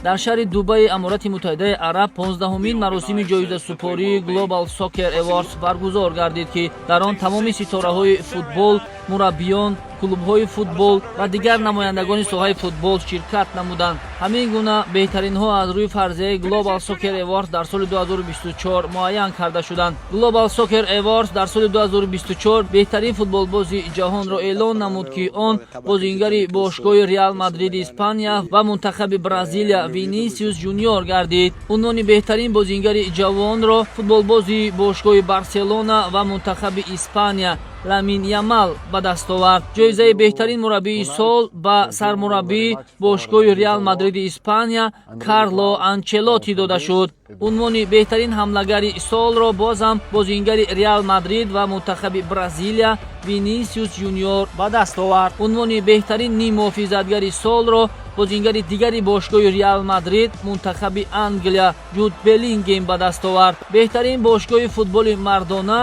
дар шаҳри Дубаи Аморати Муттаҳидаи Араб 15-умин маросими ҷоизасупории Global Soccer Awards баргузор гардид, ки дар он тамоми ситораҳои футбол, мураббиён, клубҳои футбол ва дигар намояндагони соҳаи футбол ширкат намуданд. ҳамин гуна беҳтаринҳо аз рӯи фарзияи Global Soccer Awards дар соли 2024 муайян карда шуданд. Global Soccer Awards дар соли 2024 беҳтарин футболбози ҷаҳонро эълон намуд, ки он бозингари бошгоҳи Реал Мадриди Испания ва мунтахаби Бразилия Винисиус Жуниор гардид. унвони беҳтарин бозингари ҷавонро футболбози бошгоҳи Барселона ва мунтахаби Испания Ламин Ямал ба даст овард. ҷоизаи беҳтарин мураббии сол ба сармураббии бошгоҳи Реал Мадриди Испания Карло Анчелоти дода шуд. унвони беҳтарин ҳамлагари солро бозам бозингари Реал Мадрид ва мунтахаби Бразилия Винисиус Жуниор ба даст овард. унвони беҳтарин нимуҳофизатгари солро бозингари дигари бошгоҳи Реал Мадрид мунтахаби Англия Ҷуд Беллингем ба даст овард. беҳтарин бошгоҳи футболи мардона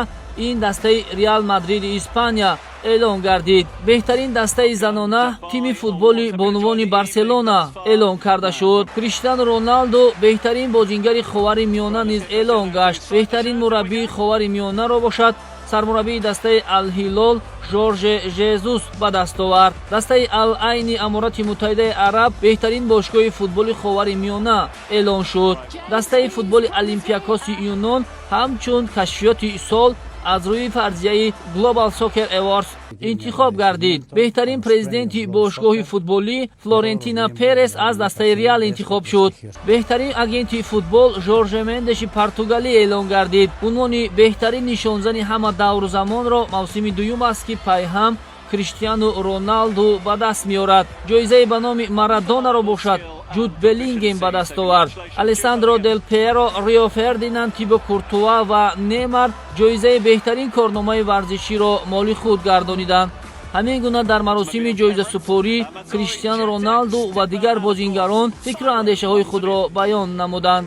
ин дастаи Реал Мадриди Испания эълон гардид. беҳтарин дастаи занона тими футболи бонувони Барселона эълон карда шуд. Криштиану Роналду беҳтарин бозингари ховари миёна низ эълон гашт. беҳтарин мураббии ховари миёнаро бошад сармураббии дастаи Ал-Ҳилол Жорже Жезус ба даст овард. дастаи Ал-Айни Аморати Муттаҳидаи Араб беҳтарин бошгоҳи футболи ховари миёна эълон шуд. дастаи футболи Олимпиакоси Юнон ҳамчун кашфиёти сол аз рӯи фарзияи Global Soccer Awards интихоб гардид. беҳтарин президенти бошгоҳи футболӣ Флорентина Перес аз дастаи Реал интихоб шуд. беҳтарин агенти футбол Жорже Мендеши Португалӣ эълон гардид. унвони беҳтарин нишонзани ҳама давру замонро мавсими дуюм аст, ки пайҳам Криштиану Роналду ба даст меорад. ҷоизае ба номи Марадонаро бошад Ҷуд Беллингем ба даст овард. Алессандро Дел Пиеро, Рио Фердинанд, Тибо Куртуа ва Неймар ҷоизаи беҳтарин корномаи варзиширо моли худ гардониданд. ҳамин гуна дар маросими ҷоизасупорӣ Криштиану Роналду ва дигар бозингарон фикру андешаҳои худро баён намуданд.